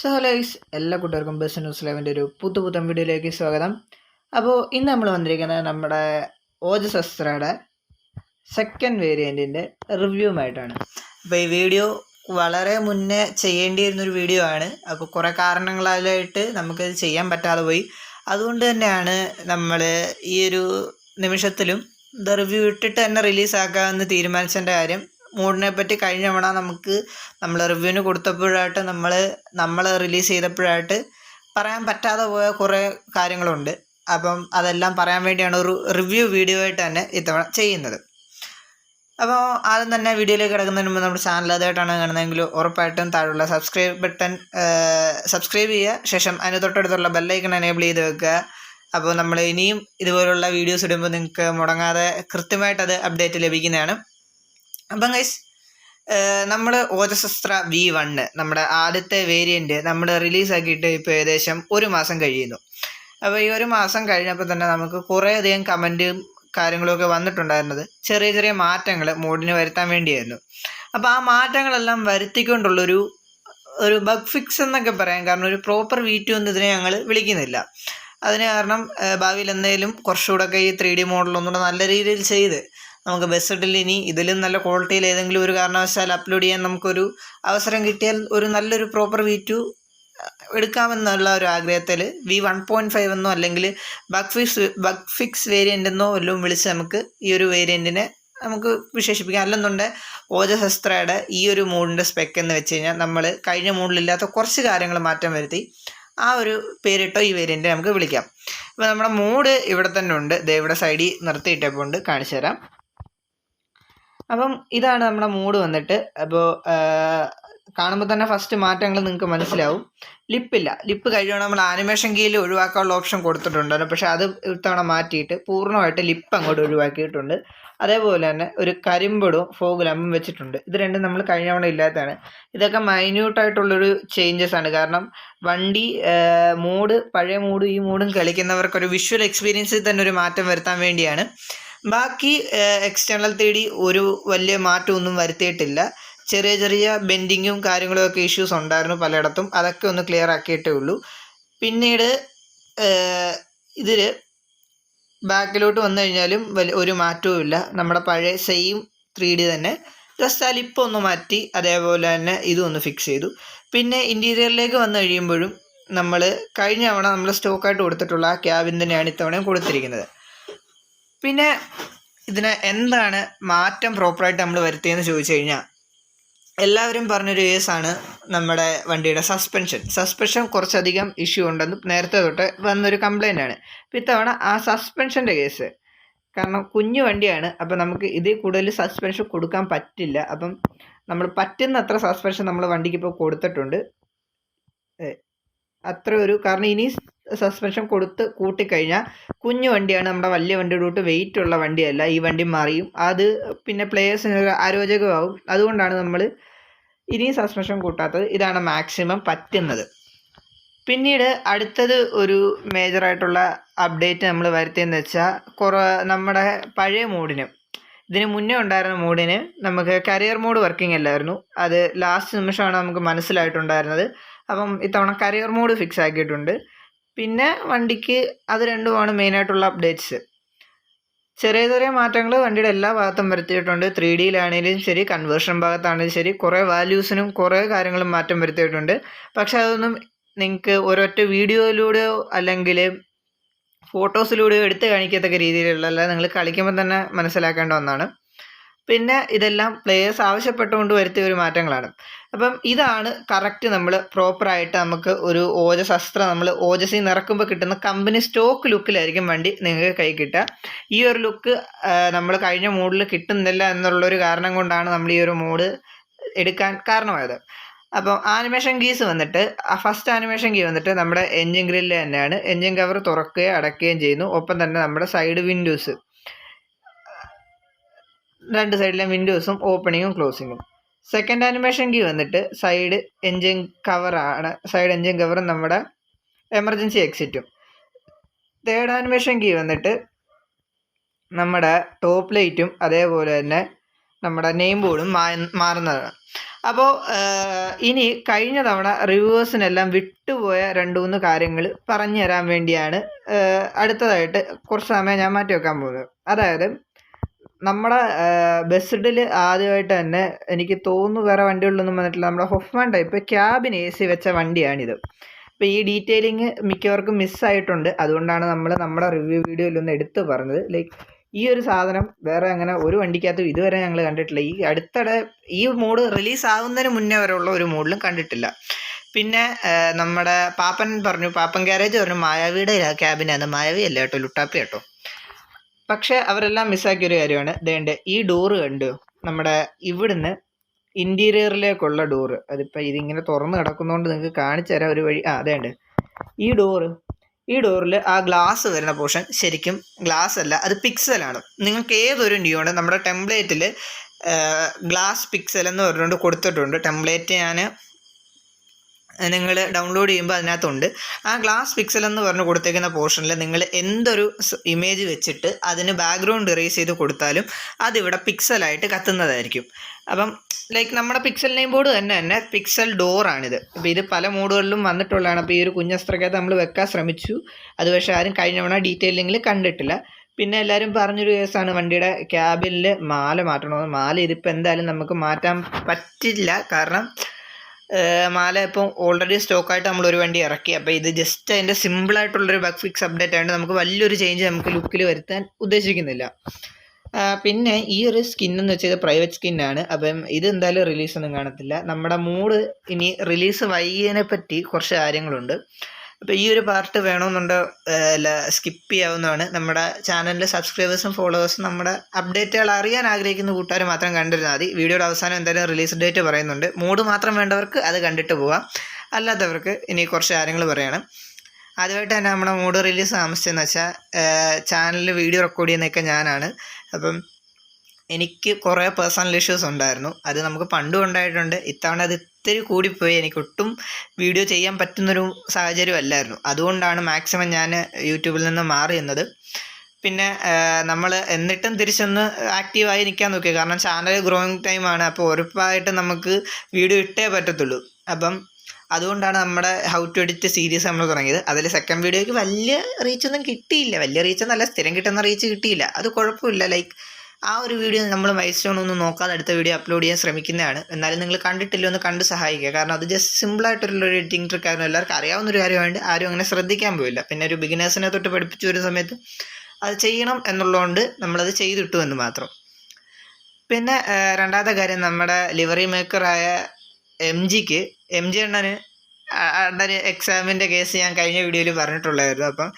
Hello guys, എല്ലാ കൂട്ടുകാർക്കും bus news ലൈവിൻ്റെ ഒരു പുതുപുത്തൻ വീഡിയോയിലേക്ക് സ്വാഗതം. അപ്പോൾ ഇന്ന് നമ്മൾ വന്നിരിക്കുന്നത് നമ്മുടെ ഓജസസ്ത്രയുടെ സെക്കൻഡ് വേരിയൻറ്റിൻ്റെ റിവ്യൂമായിട്ടാണ്. അപ്പോൾ ഈ വീഡിയോ വളരെ മുന്നേ ചെയ്യേണ്ടിയിരുന്നൊരു വീഡിയോ ആണ്. അപ്പോൾ കുറേ കാരണങ്ങളായിട്ട് നമുക്കത് ചെയ്യാൻ പറ്റാതെ പോയി. അതുകൊണ്ട് തന്നെയാണ് നമ്മൾ ഈ ഒരു നിമിഷത്തിലും ഇത് റിവ്യൂ ഇട്ടിട്ട് തന്നെ റിലീസാക്കാമെന്ന് തീരുമാനിച്ചതിൻ്റെ കാര്യം. മൂഡിനെ പറ്റി കഴിഞ്ഞ തവണ നമ്മൾ റിവ്യൂവിന് കൊടുത്തപ്പോഴായിട്ട് നമ്മൾ റിലീസ് ചെയ്തപ്പോഴായിട്ട് പറയാൻ പറ്റാതെ പോയ കുറേ കാര്യങ്ങളുണ്ട്. അപ്പം അതെല്ലാം പറയാൻ വേണ്ടിയാണ് ഒരു റിവ്യൂ വീഡിയോ ആയിട്ട് തന്നെ ഇത്തവണ ചെയ്യുന്നത്. അപ്പോൾ ആദ്യം തന്നെ വീഡിയോയിലേക്ക് കിടക്കുന്നതിന് മുമ്പ് നമ്മുടെ ചാനൽ ആദ്യമായിട്ടാണ് കാണുന്നതെങ്കിൽ ഉറപ്പായിട്ടും താഴെയുള്ള സബ്സ്ക്രൈബ് ബട്ടൺ സബ്സ്ക്രൈബ് ചെയ്യുക. ശേഷം അതിന് തൊട്ടടുത്തുള്ള ബെല്ലൈക്കൺ എനേബിൾ ചെയ്ത് വെക്കുക. അപ്പോൾ നമ്മൾ ഇനിയും ഇതുപോലുള്ള വീഡിയോസ് ഇടുമ്പോൾ നിങ്ങൾക്ക് മുടങ്ങാതെ കൃത്യമായിട്ടത് അപ്ഡേറ്റ് ലഭിക്കുന്നതാണ്. അപ്പം ഗൈസ്, നമ്മൾ ഓജസസ്ത്ര V1 നമ്മുടെ ആദ്യത്തെ വേരിയൻറ്റ് നമ്മൾ റിലീസാക്കിയിട്ട് ഇപ്പോൾ ഏകദേശം ഒരു മാസം കഴിയുന്നു. അപ്പോൾ ഈ ഒരു മാസം കഴിഞ്ഞപ്പോൾ തന്നെ നമുക്ക് കുറേയധികം കമൻറ്റും കാര്യങ്ങളൊക്കെ വന്നിട്ടുണ്ടായിരുന്നത് ചെറിയ ചെറിയ മാറ്റങ്ങൾ മോഡിന് വരുത്താൻ വേണ്ടിയായിരുന്നു. അപ്പോൾ ആ മാറ്റങ്ങളെല്ലാം വരുത്തിക്കൊണ്ടുള്ളൊരു ബഗ് ഫിക്സ് എന്നൊക്കെ പറയാം. കാരണം ഒരു പ്രോപ്പർ V2 എന്ന് ഇതിനെ ഞങ്ങൾ വിളിക്കുന്നില്ല. അതിന് കാരണം ഭാവിയിൽ എന്തെങ്കിലും കുറച്ചുകൂടെയൊക്കെ ഈ 3D മോഡലൊന്നുകൂടെ നല്ല രീതിയിൽ ചെയ്ത് നമുക്ക് ബെസ്റ്റിൽ ഇനി ഇതിലും നല്ല ക്വാളിറ്റിയിൽ ഏതെങ്കിലും ഒരു കാരണവശാൽ അപ്ലോഡ് ചെയ്യാൻ നമുക്കൊരു അവസരം കിട്ടിയാൽ ഒരു നല്ലൊരു പ്രോപ്പർ V2 എടുക്കാമെന്നുള്ള ഒരു ആഗ്രഹത്തിൽ V1.5 എന്നോ അല്ലെങ്കിൽ ബഗ് ഫിക്സ് വേരിയൻ്റ് എന്നോ വല്ലതും വിളിച്ച് നമുക്ക് ഈ ഒരു വേരിയൻറ്റിനെ നമുക്ക് വിശേഷിപ്പിക്കാം. അല്ലെന്നുണ്ടെങ്കിൽ ഓജസസ്ത്രയുടെ ഈ ഒരു മോഡിൻ്റെ സ്പെക്ക് എന്ന് വെച്ച് കഴിഞ്ഞാൽ നമ്മൾ കഴിഞ്ഞ മോഡിലില്ലാത്ത കുറച്ച് കാര്യങ്ങൾ മാറ്റം വരുത്തി ആ ഒരു പേരിട്ടോ ഈ വേരിയൻറ്റ് നമുക്ക് വിളിക്കാം. അപ്പോൾ നമ്മുടെ മോഡ് ഇവിടെ തന്നെ ഉണ്ട്. ഇവിടെ സൈഡിൽ നിർത്തിയിട്ടപ്പോൾ ഉണ്ട്, കാണിച്ചു തരാം. അപ്പം ഇതാണ് നമ്മുടെ മൂഡ് വന്നിട്ട്. അപ്പോൾ കാണുമ്പോൾ തന്നെ ഫസ്റ്റ് മാറ്റങ്ങൾ നിങ്ങൾക്ക് മനസ്സിലാവും. ലിപ്പ് കഴിയുമ്പോൾ നമ്മൾ ആനിമേഷൻ കീയിൽ ഒഴിവാക്കാനുള്ള ഓപ്ഷൻ കൊടുത്തിട്ടുണ്ടായിരുന്നു. പക്ഷേ അത് ഇത്തവണ മാറ്റിയിട്ട് പൂർണ്ണമായിട്ട് ലിപ്പ് അങ്ങോട്ട് ഒഴിവാക്കിയിട്ടുണ്ട്. അതേപോലെ തന്നെ ഒരു കരിമ്പടും ഫോഗ് ലമ്പും വെച്ചിട്ടുണ്ട്. ഇത് രണ്ടും നമ്മൾ കഴിഞ്ഞ തവണ ഇല്ലാത്തതാണ്. ഇതൊക്കെ മൈന്യൂട്ടായിട്ടുള്ളൊരു ചേഞ്ചസ് ആണ്. കാരണം വണ്ടി പഴയ മൂഡും ഈ മൂഡും കളിക്കുന്നവർക്കൊരു വിഷ്വൽ എക്സ്പീരിയൻസിൽ തന്നെ ഒരു മാറ്റം വരുത്താൻ വേണ്ടിയാണ്. ബാക്കി എക്സ്റ്റേണൽ 3D ഒരു വലിയ മാറ്റമൊന്നും വരുത്തിയിട്ടില്ല. ചെറിയ ചെറിയ ബെൻഡിങ്ങും കാര്യങ്ങളുമൊക്കെ ഇഷ്യൂസ് ഉണ്ടായിരുന്നു പലയിടത്തും. അതൊക്കെ ഒന്ന് ക്ലിയർ ആക്കിയിട്ടേ ഉള്ളൂ. പിന്നീട് ഇതിൽ ബാക്കിലോട്ട് വന്നു കഴിഞ്ഞാലും ഒരു മാറ്റവും ഇല്ല. നമ്മുടെ പഴയ സെയിം 3D തന്നെ. ജസ്റ്റ് ആ ലിപ്പ് ഒന്ന് മാറ്റി, അതേപോലെ തന്നെ ഇതും ഒന്ന് ഫിക്സ് ചെയ്തു. പിന്നെ ഇൻറ്റീരിയറിലേക്ക് വന്നു കഴിയുമ്പോഴും നമ്മൾ കഴിഞ്ഞ തവണ നമ്മൾ സ്റ്റോക്കായിട്ട് കൊടുത്തിട്ടുള്ള ആ ക്യാബിൻ തന്നെയാണ് ഇത്തവണയും കൊടുത്തിരിക്കുന്നത്. പിന്നെ ഇതിന് എന്താണ് മാറ്റം പ്രോപ്പറായിട്ട് നമ്മൾ വരുത്തിയെന്ന് ചോദിച്ചു കഴിഞ്ഞാൽ എല്ലാവരും പറഞ്ഞൊരു കേസാണ് നമ്മുടെ വണ്ടിയുടെ സസ്പെൻഷൻ കുറച്ചധികം ഇഷ്യൂ ഉണ്ടെന്ന് നേരത്തെ തൊട്ട് വന്നൊരു കംപ്ലൈൻ്റ് ആണ്. അപ്പോൾ ഇത്തവണ ആ സസ്പെൻഷൻ്റെ കേസ്, കാരണം കുഞ്ഞു വണ്ടിയാണ്, അപ്പം നമുക്ക് ഇതിൽ കൂടുതൽ സസ്പെൻഷൻ കൊടുക്കാൻ പറ്റില്ല. അപ്പം നമ്മൾ പറ്റുന്നത്ര സസ്പെൻഷൻ നമ്മൾ വണ്ടിക്ക് ഇപ്പോൾ കൊടുത്തിട്ടുണ്ട്. കാരണം ഇനി സസ്പെൻഷൻ കൂട്ടിക്കഴിഞ്ഞാൽ കുഞ്ഞു വണ്ടിയാണ്, നമ്മുടെ വലിയ വണ്ടിയുടെ കൂട്ട് വെയിറ്റ് ഉള്ള വണ്ടിയല്ല. ഈ വണ്ടി മറിയും, അത് പിന്നെ പ്ലേയേഴ്സിന് അരോചകമാവും. അതുകൊണ്ടാണ് നമ്മൾ ഇനിയും സസ്പെൻഷൻ കൂട്ടാത്തത്. ഇതാണ് മാക്സിമം പറ്റുന്നത്. പിന്നീട് അടുത്തത് ഒരു മേജറായിട്ടുള്ള അപ്ഡേറ്റ് നമ്മൾ വരുത്തിയെന്ന് വെച്ചാൽ നമ്മുടെ പഴയ മോഡിന്, ഇതിന് മുന്നേ ഉണ്ടായിരുന്ന മോഡിന് നമുക്ക് കരിയർ മോഡ് വർക്കിംഗ് അല്ലായിരുന്നു. അത് ലാസ്റ്റ് നിമിഷമാണ് നമുക്ക് മനസ്സിലായിട്ടുണ്ടായിരുന്നത്. അപ്പം ഇത്തവണ കരിയർ മോഡ് ഫിക്സ് ആക്കിയിട്ടുണ്ട്. പിന്നെ വണ്ടിക്ക് അത് രണ്ടുമാണ് മെയിനായിട്ടുള്ള അപ്ഡേറ്റ്സ്. ചെറിയ ചെറിയ മാറ്റങ്ങൾ വണ്ടിയുടെ എല്ലാ ഭാഗത്തും വരുത്തിയിട്ടുണ്ട്. 3Dയിലാണെങ്കിലും ശരി, കൺവേർഷൻ ഭാഗത്താണെങ്കിലും ശരി, കുറേ വാല്യൂസിനും കുറേ കാര്യങ്ങളും മാറ്റം വരുത്തിയിട്ടുണ്ട്. പക്ഷെ അതൊന്നും നിങ്ങൾക്ക് ഒരൊറ്റ വീഡിയോയിലൂടെയോ അല്ലെങ്കിൽ ഫോട്ടോസിലൂടെയോ എടുത്ത് കാണിക്കത്തക്ക രീതിയിലുള്ള നിങ്ങൾ കളിക്കുമ്പോൾ തന്നെ മനസ്സിലാക്കേണ്ട ഒന്നാണ്. പിന്നെ ഇതെല്ലാം പ്ലേയേഴ്സ് ആവശ്യപ്പെട്ടുകൊണ്ട് വരുത്തിയ ഒരു മാറ്റങ്ങളാണ്. അപ്പം ഇതാണ് കറക്റ്റ് നമ്മൾ പ്രോപ്പറായിട്ട് നമുക്ക് ഒരു ഓജസസ്ത്ര നമ്മൾ ഓജസിൽ നിന്ന് ഇറക്കുമ്പോൾ കിട്ടുന്ന കമ്പനി സ്റ്റോക്ക് ലുക്കിലായിരിക്കും വണ്ടി നിങ്ങൾക്ക് കൈ കിട്ടുക. ഈ ഒരു ലുക്ക് നമ്മൾ കഴിഞ്ഞ മോഡിൽ കിട്ടുന്നില്ല എന്നുള്ളൊരു കാരണം കൊണ്ടാണ് നമ്മൾ ഈ ഒരു മോഡ് എടുക്കാൻ കാരണമായത്. അപ്പം ആനിമേഷൻ കീസ് വന്നിട്ട് ഫസ്റ്റ് ആനിമേഷൻ കീ വന്നിട്ട് നമ്മുടെ എൻജിൻ ഗ്രില്ല് തന്നെയാണ്. എൻജിൻ കവർ തുറക്കുകയും അടയ്ക്കുകയും ചെയ്യുന്നു. ഒപ്പം തന്നെ നമ്മുടെ സൈഡ് വിൻഡോസ്, രണ്ട് സൈഡിലെ വിൻഡോസും ഓപ്പണിങ്ങും ക്ലോസിങ്ങും. സെക്കൻഡ് ആനിമേഷൻ കീ വന്നിട്ട് സൈഡ് എൻജിൻ കവറും നമ്മുടെ എമർജൻസി എക്സിറ്റും. തേർഡ് ആനിമേഷൻ കീ വന്നിട്ട് നമ്മുടെ ടോപ്പ് ലൈറ്റും അതേപോലെ തന്നെ നമ്മുടെ നെയിം ബോർഡും മാറുന്നതാണ്. അപ്പോൾ ഇനി കഴിഞ്ഞ തവണ റിവ്യൂവേഴ്സിനെല്ലാം വിട്ടുപോയ 2-3 കാര്യങ്ങൾ പറഞ്ഞു തരാൻ വേണ്ടിയാണ് അടുത്തതായിട്ട് കുറച്ച് സമയം ഞാൻ മാറ്റി വെക്കാൻ പോകുന്നത്. അതായത് നമ്മുടെ ബസ്സിഡിൽ ആദ്യമായിട്ട് തന്നെ എനിക്ക് തോന്നുന്നു വേറെ വണ്ടികളിലൊന്നും വന്നിട്ടില്ല, നമ്മുടെ ഹൊഫ്മാൻ ടൈപ്പ് ക്യാബിൻ AC വെച്ച വണ്ടിയാണിത്. അപ്പോൾ ഈ ഡീറ്റെയിലിങ് മിക്കവർക്കും മിസ്സായിട്ടുണ്ട്. അതുകൊണ്ടാണ് നമ്മൾ നമ്മുടെ റിവ്യൂ വീഡിയോയിലൊന്ന് എടുത്ത് പറഞ്ഞത്. ലൈക്ക് ഈ ഒരു സാധനം വേറെ അങ്ങനെ ഒരു വണ്ടിക്കകത്തും ഇതുവരെ ഞങ്ങൾ കണ്ടിട്ടില്ല. ഈ അടുത്തിടെ ഈ മോഡ് റിലീസ് ആവുന്നതിന് മുന്നേ വരെയുള്ള ഒരു മോഡിലും കണ്ടിട്ടില്ല. പിന്നെ നമ്മുടെ പാപ്പൻ ഗ്യാരേജ് പറഞ്ഞു മായാവിയുടെ ക്യാബിനാണ്. മായാവി അല്ല കേട്ടോ, ലുട്ടാപ്പി കേട്ടോ. പക്ഷേ അവരെല്ലാം മിസ്സാക്കിയൊരു കാര്യമാണ്. ദേണ്ടേ ഈ ഡോറ് കണ്ടു, നമ്മുടെ ഇവിടുന്ന് ഇൻറ്റീരിയറിലേക്കുള്ള ഡോറ്. അതിപ്പോൾ ഇതിങ്ങനെ തുറന്ന് കിടക്കുന്നതുകൊണ്ട് നിങ്ങൾക്ക് കാണിച്ചു തരാം ഒരു വഴി. അതേണ്ട് ഈ ഡോറിൽ ആ ഗ്ലാസ് വരുന്ന പോർഷൻ ശരിക്കും ഗ്ലാസ് അല്ല, അത് പിക്സലാണ്. നിങ്ങൾക്ക് ഏതൊരു നിയോണ് നമ്മുടെ ടെംപ്ലേറ്റിൽ ഗ്ലാസ് പിക്സൽ എന്ന് പറഞ്ഞുകൊണ്ട് കൊടുത്തിട്ടുണ്ട്. ടെംപ്ലേറ്റ് ഞാൻ നിങ്ങൾ ഡൗൺലോഡ് ചെയ്യുമ്പോൾ അതിനകത്തുണ്ട്. ആ ഗ്ലാസ് പിക്സൽ എന്ന് പറഞ്ഞ് കൊടുത്തേക്കുന്ന പോർഷനിൽ നിങ്ങൾ എന്തൊരു ഇമേജ് വെച്ചിട്ട് അതിന് ബാക്ക്ഗ്രൗണ്ട് ഇറേസ് ചെയ്ത് കൊടുത്താലും അതിവിടെ പിക്സലായിട്ട് കത്തുന്നതായിരിക്കും. അപ്പം ലൈക്ക് നമ്മുടെ പിക്സൽ നെയിം ബോർഡ് തന്നെ പിക്സൽ ഡോറാണിത്. അപ്പോൾ ഇത് പല മോഡുകളിലും വന്നിട്ടുള്ളതാണ്. അപ്പോൾ ഈ ഒരു കുഞ്ഞസ്ത്രക്കകത്ത് നമ്മൾ വെക്കാൻ ശ്രമിച്ചു. അത് പക്ഷേ ആരും കഴിഞ്ഞ തവണ ഡീറ്റെയിലിങ്ങിൽ കണ്ടിട്ടില്ല. പിന്നെ എല്ലാവരും പറഞ്ഞൊരു കേസാണ് വണ്ടിയുടെ ക്യാബിനിൽ മാല മാറ്റണമെന്ന്. മാല ഇതിപ്പോൾ എന്തായാലും നമുക്ക് മാറ്റാൻ പറ്റില്ല, കാരണം മാല ഇപ്പം ഓൾറെഡി സ്റ്റോക്കായിട്ട് നമ്മളൊരു വണ്ടി ഇറക്കി. അപ്പോൾ ഇത് ജസ്റ്റ് അതിൻ്റെ സിമ്പിളായിട്ടുള്ളൊരു ബഗ് ഫിക്സ് അപ്ഡേറ്റ് ആയതുകൊണ്ട് നമുക്ക് വലിയൊരു ചേഞ്ച് നമുക്ക് ലുക്കിൽ വരുത്താൻ ഉദ്ദേശിക്കുന്നില്ല. പിന്നെ ഈ ഒരു സ്കിന്നെന്ന് വെച്ചാൽ പ്രൈവറ്റ് സ്കിന്നാണ്. അപ്പം ഇത് എന്തായാലും റിലീസൊന്നും കാണത്തില്ല. നമ്മുടെ മൂഡ് ഇനി റിലീസ് വൈകിയതിനെ പറ്റി കുറച്ച് കാര്യങ്ങളുണ്ട്. അപ്പോൾ ഈ ഒരു പാർട്ട് വേണമെന്നുണ്ടോ സ്കിപ്പ് ചെയ്യാവുന്നതാണ്. നമ്മുടെ ചാനലിലെ സബ്സ്ക്രൈബേഴ്സും ഫോളോവേഴ്സും നമ്മുടെ അപ്ഡേറ്റുകൾ അറിയാൻ ആഗ്രഹിക്കുന്ന കൂട്ടുകാർ മാത്രം കണ്ടിരുന്നാൽ മതി. വീഡിയോയുടെ അവസാനം എന്തായാലും റിലീസ് ഡേറ്റ് പറയുന്നുണ്ട്. മൂഡ് മാത്രം വേണ്ടവർക്ക് അത് കണ്ടിട്ട് പോവാം. അല്ലാത്തവർക്ക് ഇനി കുറച്ച് കാര്യങ്ങൾ പറയണം. ആദ്യമായിട്ട് തന്നെ നമ്മുടെ മൂഡ് റിലീസ് താമസിച്ചതെന്ന് വെച്ചാൽ ചാനലിൽ വീഡിയോ റെക്കോർഡ് ചെയ്യുന്നതൊക്കെ ഞാനാണ്. അപ്പം എനിക്ക് കുറേ പേഴ്സണൽ ഇഷ്യൂസ് ഉണ്ടായിരുന്നു. അത് നമുക്ക് പണ്ടും ഉണ്ടായിട്ടുണ്ട്. ഇത്തവണ അത് ഇത്തിരി കൂടിപ്പോയി. എനിക്കൊട്ടും വീഡിയോ ചെയ്യാൻ പറ്റുന്നൊരു സാഹചര്യം അല്ലായിരുന്നു. അതുകൊണ്ടാണ് മാക്സിമം ഞാൻ യൂട്യൂബിൽ നിന്ന് മാറി നിന്നത്. പിന്നെ നമ്മൾ എന്നിട്ടും തിരിച്ചൊന്ന് ആക്റ്റീവായി നിൽക്കാൻ നോക്കി, കാരണം ചാനൽ ഗ്രോയിങ് ടൈമാണ്. അപ്പോൾ ഉറപ്പായിട്ട് നമുക്ക് വീഡിയോ ഇട്ടേ പറ്റത്തുള്ളൂ. അപ്പം അതുകൊണ്ടാണ് നമ്മുടെ ഹൗ ടു എഡിറ്റ് സീരീസ് നമ്മൾ തുടങ്ങിയത്. അതിൽ സെക്കൻഡ് വീഡിയോയ്ക്ക് വലിയ റീച്ചൊന്നും കിട്ടിയില്ല. വലിയ റീച്ചൊന്നല്ല, സ്ഥിരം കിട്ടുന്ന റീച്ച് കിട്ടിയില്ല. അത് കുഴപ്പമില്ല. ലൈക്ക് ആ ഒരു വീഡിയോ നമ്മൾ മൈൽസ്റ്റോൺ ഒന്നും നോക്കാതെ അടുത്ത വീഡിയോ അപ്ലോഡ് ചെയ്യാൻ ശ്രമിക്കുന്നതാണ്. എന്നാലും നിങ്ങൾ കണ്ടിട്ടില്ല ഒന്ന് കണ്ട് സഹായിക്കുക. കാരണം അത് ജസ്റ്റ് സിമ്പിളായിട്ടുള്ളൊരു എഡിറ്റിംഗ് ട്രിക്കായിരുന്നു. എല്ലാവർക്കും അറിയാവുന്നൊരു കാര്യമായിട്ട് ആരും അങ്ങനെ ശ്രദ്ധിക്കാൻ പോയില്ല. പിന്നെ ഒരു ബിഗിനേഴ്സിനെ തൊട്ട് പഠിപ്പിച്ചു വരുന്ന സമയത്ത് അത് ചെയ്യണം എന്നുള്ളതുകൊണ്ട് നമ്മളത് ചെയ്തിട്ടു എന്ന് മാത്രം. പിന്നെ രണ്ടാമത്തെ കാര്യം, നമ്മുടെ ലിവറി മേക്കറായ എം ജി അണ്ണന് എക്സാമിൻ്റെ കേസ് ഞാൻ കഴിഞ്ഞ വീഡിയോയിൽ പറഞ്ഞിട്ടുള്ളായിരുന്നു. അപ്പം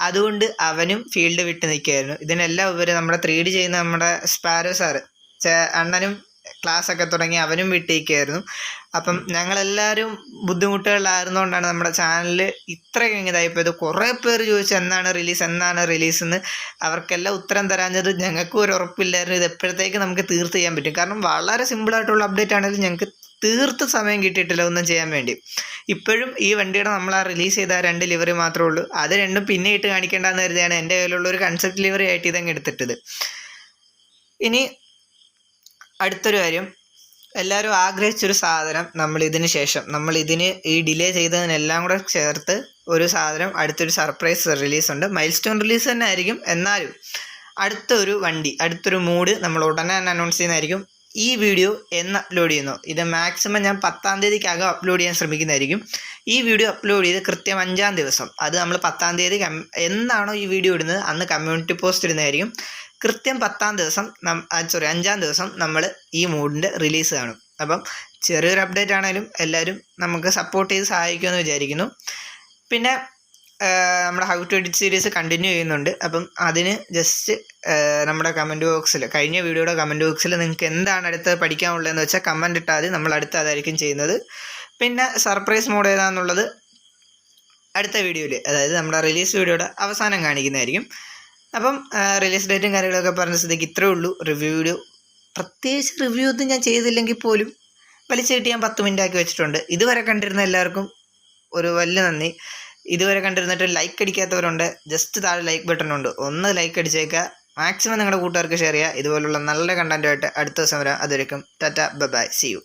അതുകൊണ്ട് അവനും ഫീൽഡ് വിട്ട് നിൽക്കുകയായിരുന്നു. ഇതിനെല്ലാം ഉപരി നമ്മുടെ 3D ചെയ്യുന്ന നമ്മുടെ സ്പാരോ സാറ് അണ്ണനും ക്ലാസ്സൊക്കെ തുടങ്ങി അവനും വിട്ടിരിക്കുകയായിരുന്നു. അപ്പം ഞങ്ങളെല്ലാവരും ബുദ്ധിമുട്ടുകളിലായിരുന്നുകൊണ്ടാണ് നമ്മുടെ ചാനൽ ഇത്രയും ഇതായിപ്പോയത്. കുറേ പേര് ചോദിച്ചു എന്നാണ് റിലീസ് എന്ന്. അവർക്കെല്ലാം ഉത്തരം തരാഞ്ഞത് ഞങ്ങൾക്കും ഒരു ഉറപ്പില്ലായിരുന്നു ഇത് എപ്പോഴത്തേക്ക് നമുക്ക് തീർത്ത് ചെയ്യാൻ പറ്റും. കാരണം വളരെ സിമ്പിളായിട്ടുള്ള അപ്ഡേറ്റ് ആണെങ്കിലും ഞങ്ങൾക്ക് തീർത്ത സമയം കിട്ടിയിട്ടില്ല ഒന്നും ചെയ്യാൻ വേണ്ടി. ഇപ്പോഴും ഈ വണ്ടിയുടെ നമ്മൾ ആ റിലീസ് ചെയ്ത 2 ലിവറി മാത്രമേ ഉള്ളൂ. അത് രണ്ടും പിന്നെ ഇട്ട് കാണിക്കേണ്ടെന്ന് കരുതിയാണ് എൻ്റെ കയ്യിലുള്ള ഒരു കൺസെപ്റ്റ് ലിവറി ആയിട്ട് ഇതങ്ങ് എടുത്തിട്ടത്. ഇനി അടുത്തൊരു കാര്യം, എല്ലാവരും ആഗ്രഹിച്ചൊരു സാധനം നമ്മളിതിന് ഈ ഡിലേ ചെയ്തതിനെല്ലാം കൂടെ ചേർത്ത് ഒരു സാധനം അടുത്തൊരു സർപ്രൈസ് റിലീസുണ്ട്. മൈൽസ്റ്റോൺ റിലീസ് തന്നെ ആയിരിക്കും. എന്നാലും അടുത്തൊരു മൂഡ് നമ്മൾ ഉടനെ തന്നെ അനൗൺസ് ചെയ്യുന്നതായിരിക്കും. ഈ വീഡിയോ എന്ന് അപ്ലോഡ് ചെയ്യുന്നു, ഇത് മാക്സിമം ഞാൻ 10-ാം തീയതിക്കകം അപ്ലോഡ് ചെയ്യാൻ ശ്രമിക്കുന്നതായിരിക്കും. ഈ വീഡിയോ അപ്ലോഡ് ചെയ്ത് കൃത്യം 5-ാം ദിവസം, അത് നമ്മൾ 10-ാം തീയതി എന്നാണോ ഈ വീഡിയോ ഇടുന്നത് അന്ന് കമ്മ്യൂണിറ്റി പോസ്റ്റ് ഇടുന്നതായിരിക്കും. കൃത്യം 10-ാം ദിവസം 5-ാം ദിവസം നമ്മൾ ഈ മൂഡിൻ്റെ റിലീസ് കാണും. അപ്പം ചെറിയൊരു അപ്ഡേറ്റ് ആണെങ്കിലും എല്ലാവരും നമുക്ക് സപ്പോർട്ട് ചെയ്ത് സഹായിക്കുമെന്ന് വിചാരിക്കുന്നു. പിന്നെ നമ്മുടെ how to edit series continue ചെയ്യുന്നുണ്ട്. അപ്പം അതിന് ജസ്റ്റ് നമ്മുടെ കമൻറ്റ് ബോക്സിൽ, കഴിഞ്ഞ വീഡിയോയുടെ കമൻറ്റ് ബോക്സിൽ നിങ്ങൾക്ക് എന്താണ് അടുത്ത് പഠിക്കാനുള്ളതെന്ന് വെച്ചാൽ കമൻറ്റ് ഇട്ടാൽ മതി. നമ്മൾ അടുത്ത് അതായിരിക്കും ചെയ്യുന്നത്. പിന്നെ സർപ്രൈസ് മോഡ് ഏതാണെന്നുള്ളത് അടുത്ത വീഡിയോയിൽ, അതായത് നമ്മുടെ റിലീസ് വീഡിയോയുടെ അവസാനം കാണിക്കുന്നതായിരിക്കും. അപ്പം റിലീസ് ഡേറ്റും കാര്യങ്ങളൊക്കെ പറഞ്ഞ സ്ഥിതിക്ക് ഇത്രയേ ഉള്ളൂ റിവ്യൂ വീഡിയോ. പ്രത്യേകിച്ച് റിവ്യൂ ഒന്നും ഞാൻ ചെയ്തില്ലെങ്കിൽ പോലും വലിച്ചു കിട്ടി ഞാൻ 10 മിനിറ്റ് ആക്കി വെച്ചിട്ടുണ്ട്. ഇതുവരെ കണ്ടിരുന്ന എല്ലാവർക്കും ഒരു വലിയ നന്ദി. ഇതുവരെ കണ്ടിരുന്നിട്ട് ലൈക്ക് അടിക്കാത്തവരുണ്ട്, ജസ്റ്റ് താഴെ ലൈക്ക് ബട്ടൺ ഉണ്ട്, ഒന്ന് ലൈക്ക് അടിച്ചേക്കുക. മാക്സിമം നിങ്ങളുടെ കൂട്ടുകാർക്ക് ഷെയർ ചെയ്യുക. ഇതുപോലുള്ള നല്ല കണ്ടൻറ്റുമായിട്ട് അടുത്ത ദിവസം വരാം. അതുവരെക്കും ടാറ്റ ബൈ സി യു.